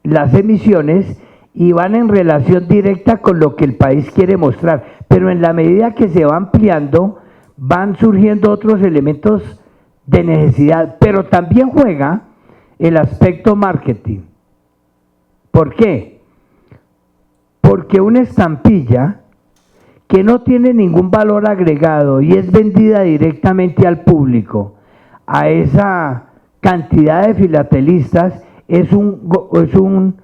las emisiones y van en relación directa con lo que el país quiere mostrar. Pero en la medida que se va ampliando, van surgiendo otros elementos de necesidad, pero también juega el aspecto marketing. ¿Por qué? Porque una estampilla que no tiene ningún valor agregado y es vendida directamente al público, a esa cantidad de filatelistas, es un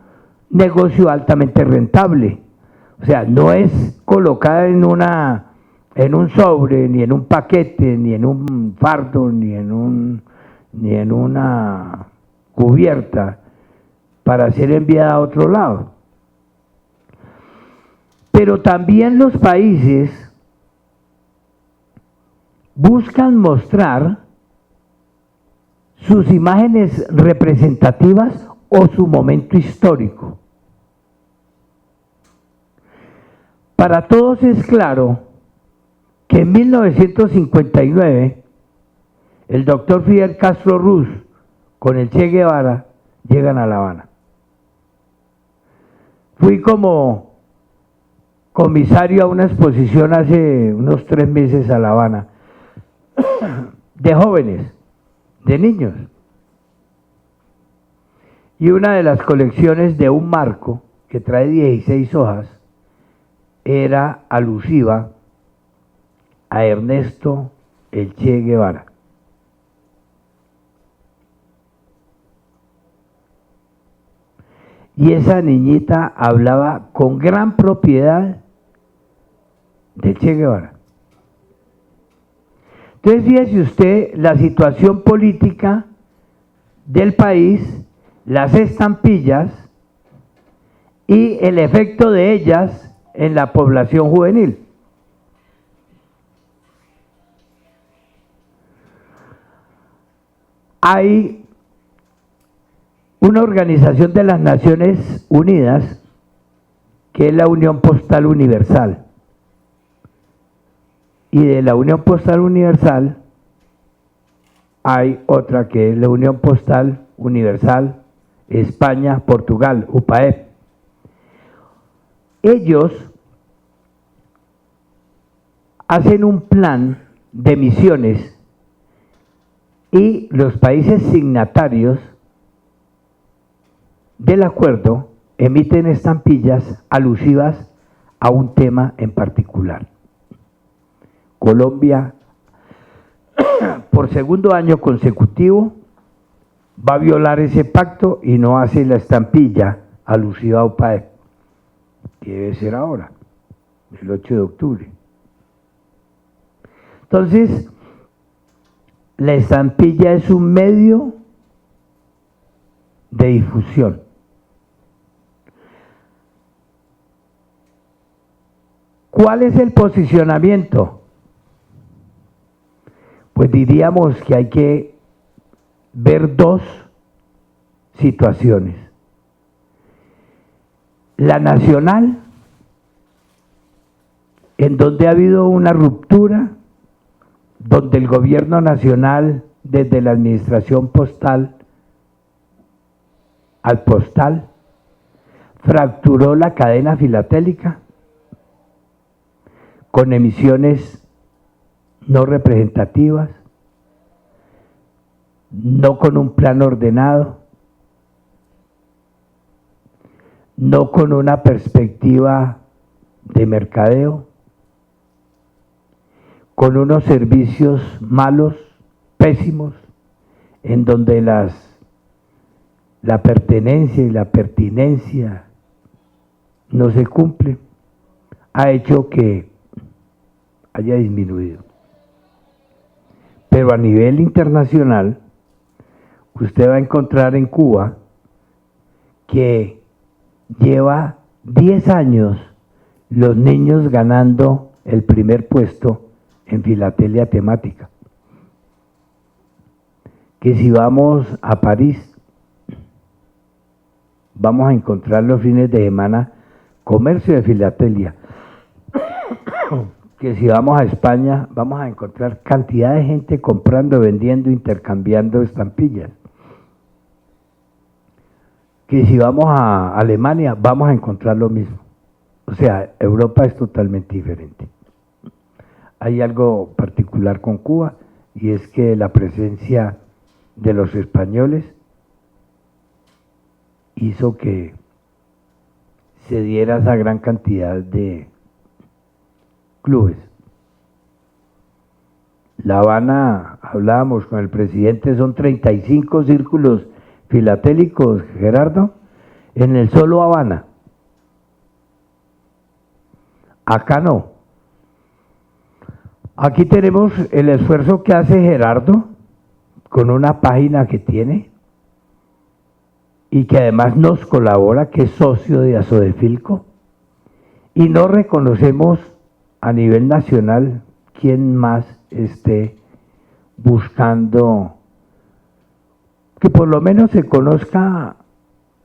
negocio altamente rentable. O sea, no es colocada en un sobre, ni en un paquete, ni en un fardo, ni en una cubierta para ser enviada a otro lado. Pero también los países buscan mostrar sus imágenes representativas o su momento histórico. Para todos es claro que en 1959 el doctor Fidel Castro Ruz con el Che Guevara llegan a La Habana. Fui como comisario a una exposición hace unos 3 meses a La Habana, de jóvenes, de niños. Y una de las colecciones de un marco que trae 16 hojas era alusiva a Ernesto el Che Guevara. Y esa niñita hablaba con gran propiedad de Che Guevara. Entonces, fíjese usted la situación política del país, las estampillas y el efecto de ellas en la población juvenil. Hay una organización de las Naciones Unidas que es la Unión Postal Universal. Y de la Unión Postal Universal hay otra que es la Unión Postal Universal España-Portugal, UPAEP. Ellos hacen un plan de emisiones y los países signatarios del acuerdo emiten estampillas alusivas a un tema en particular. Colombia, por segundo año consecutivo, va a violar ese pacto y no hace la estampilla alusiva a UPAEP, que debe ser ahora, el 8 de octubre. Entonces, la estampilla es un medio de difusión. ¿Cuál es el posicionamiento? Pues diríamos que hay que ver dos situaciones. La nacional, en donde ha habido una ruptura, donde el gobierno nacional, desde la administración postal al postal, fracturó la cadena filatélica con emisiones no representativas, no con un plan ordenado, no con una perspectiva de mercadeo, con unos servicios malos, pésimos, en donde la pertenencia y la pertinencia no se cumplen, ha hecho que haya disminuido. Pero a nivel internacional, usted va a encontrar en Cuba que lleva 10 años los niños ganando el primer puesto en filatelia temática. Que si vamos a París, vamos a encontrar los fines de semana comercio de filatelia. Que si vamos a España, vamos a encontrar cantidad de gente comprando, vendiendo, intercambiando estampillas. Que si vamos a Alemania, vamos a encontrar lo mismo. O sea, Europa es totalmente diferente. Hay algo particular con Cuba, y es que la presencia de los españoles hizo que se diera esa gran cantidad de clubes. La Habana, hablábamos con el presidente, son 35 círculos filatélicos, Gerardo, en el solo Habana. Acá no. Aquí tenemos el esfuerzo que hace Gerardo con una página que tiene y que además nos colabora, que es socio de Asodefilco, y no reconocemos a nivel nacional quién más esté buscando que por lo menos se conozca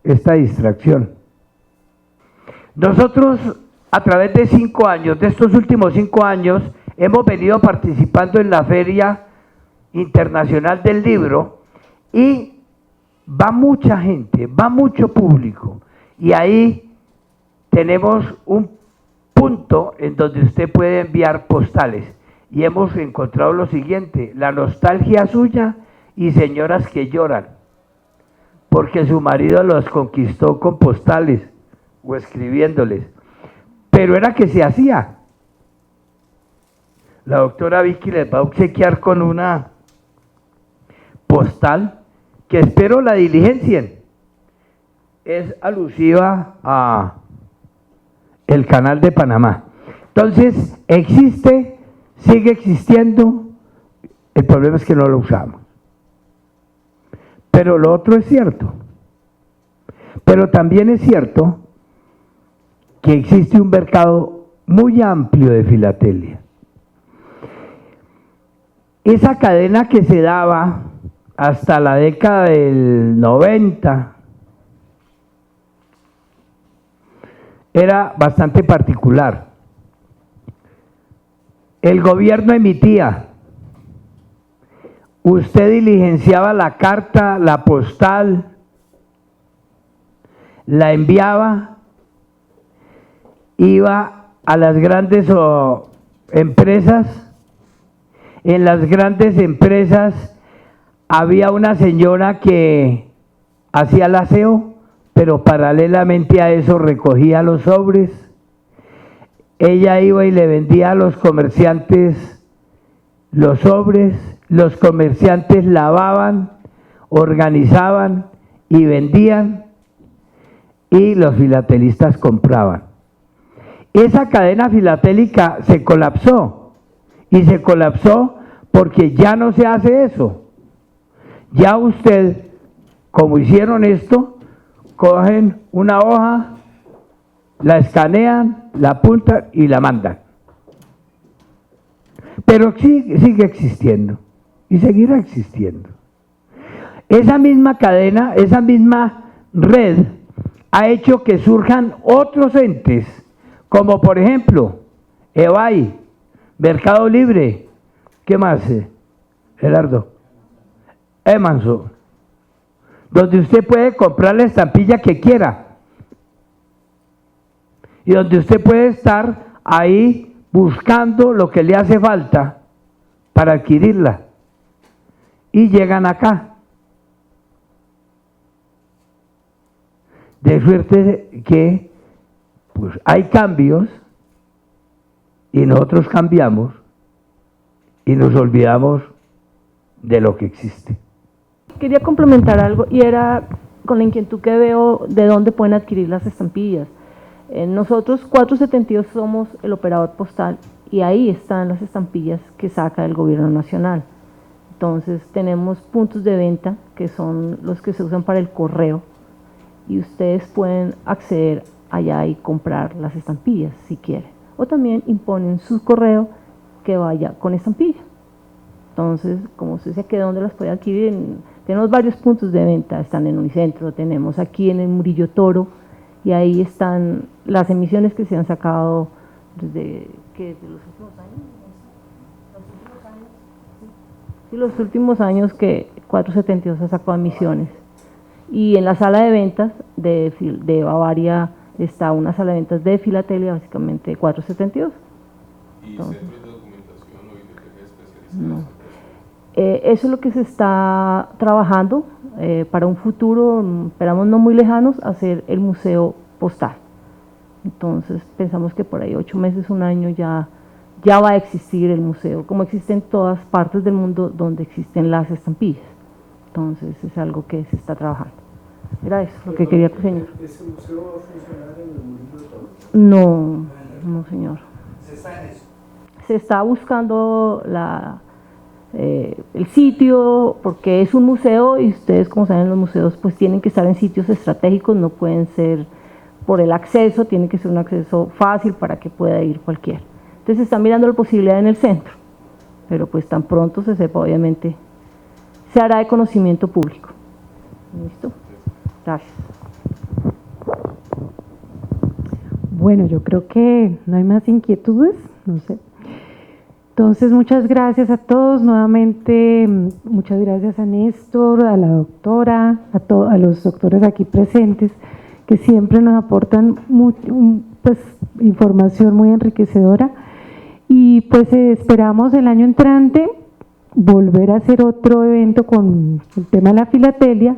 esta distracción. Nosotros, a través de 5 años, de estos últimos 5 años, hemos venido participando en la Feria Internacional del Libro, y va mucha gente, va mucho público, y ahí tenemos un punto en donde usted puede enviar postales, y hemos encontrado lo siguiente: la nostalgia suya y señoras que lloran porque su marido los conquistó con postales o escribiéndoles, pero era que se hacía. La doctora Vicky les va a obsequiar con una postal que espero la diligencien. Es alusiva a el Canal de Panamá. Entonces, existe, sigue existiendo, el problema es que no lo usamos. Pero lo otro es cierto. Pero también es cierto que existe un mercado muy amplio de filatelia. Esa cadena que se daba hasta la década del 90 era bastante particular. El gobierno emitía, usted diligenciaba la carta, la postal, la enviaba, iba a las grandes empresas. En las grandes empresas había una señora que hacía el aseo, pero paralelamente a eso recogía los sobres. Ella iba y le vendía a los comerciantes los sobres, los comerciantes lavaban, organizaban y vendían, y los filatelistas compraban. Esa cadena filatélica se colapsó, y se colapsó porque ya no se hace eso. Ya usted, como hicieron esto, cogen una hoja, la escanean, la apuntan y la mandan. Pero sigue existiendo y seguirá existiendo. Esa misma cadena, esa misma red ha hecho que surjan otros entes, como por ejemplo eBay, Mercado Libre, ¿qué más, Gerardo? Amazon, donde usted puede comprar la estampilla que quiera y donde usted puede estar ahí buscando lo que le hace falta para adquirirla, y llegan acá. De suerte que pues hay cambios y nosotros cambiamos y nos olvidamos de lo que existe. Quería complementar algo, y era con la inquietud que veo de dónde pueden adquirir las estampillas. Nosotros 472 somos el operador postal, y ahí están las estampillas que saca el gobierno nacional. Entonces tenemos puntos de venta que son los que se usan para el correo y ustedes pueden acceder allá y comprar las estampillas si quieren. O también imponen su correo que vaya con estampilla. Entonces, como usted decía que dónde las puede adquirir, tenemos varios puntos de venta, están en Unicentro, tenemos aquí en el Murillo Toro, y ahí están las emisiones que se han sacado desde los últimos años. Sí, los últimos años que 472 ha sacado emisiones. Y en la sala de ventas de Bavaria está una sala de ventas de filatelia, básicamente 472. ¿Y Entonces, centros de documentación o bibliotecas especializadas? no. Eso es lo que se está trabajando para un futuro, esperamos no muy lejanos, hacer el museo postal. Entonces pensamos que por ahí 8 meses, un año ya va a existir el museo, como existe en todas partes del mundo donde existen las estampillas. Entonces es algo que se está trabajando. Era eso lo que quería, señor. ¿Ese museo va a funcionar en el Murillo Toro? No, señor. ¿Se está en eso? Se está buscando el sitio, porque es un museo y ustedes, como saben, los museos pues tienen que estar en sitios estratégicos, no pueden ser por el acceso, tiene que ser un acceso fácil para que pueda ir cualquiera. Entonces se está mirando la posibilidad en el centro, pero pues tan pronto se sepa, obviamente, se hará de conocimiento público. ¿Listo? Gracias. Bueno, yo creo que no hay más inquietudes, no sé. Entonces, muchas gracias a todos, nuevamente, muchas gracias a Néstor, a la doctora, a los doctores aquí presentes, que siempre nos aportan pues, información muy enriquecedora, y pues esperamos el año entrante volver a hacer otro evento con el tema de la filatelia.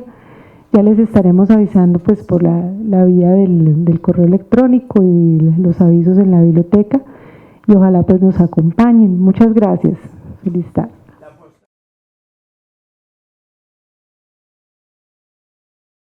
Ya les estaremos avisando pues por la vía del correo electrónico y los avisos en la biblioteca, y ojalá pues nos acompañen. Muchas gracias. Feliz tarde.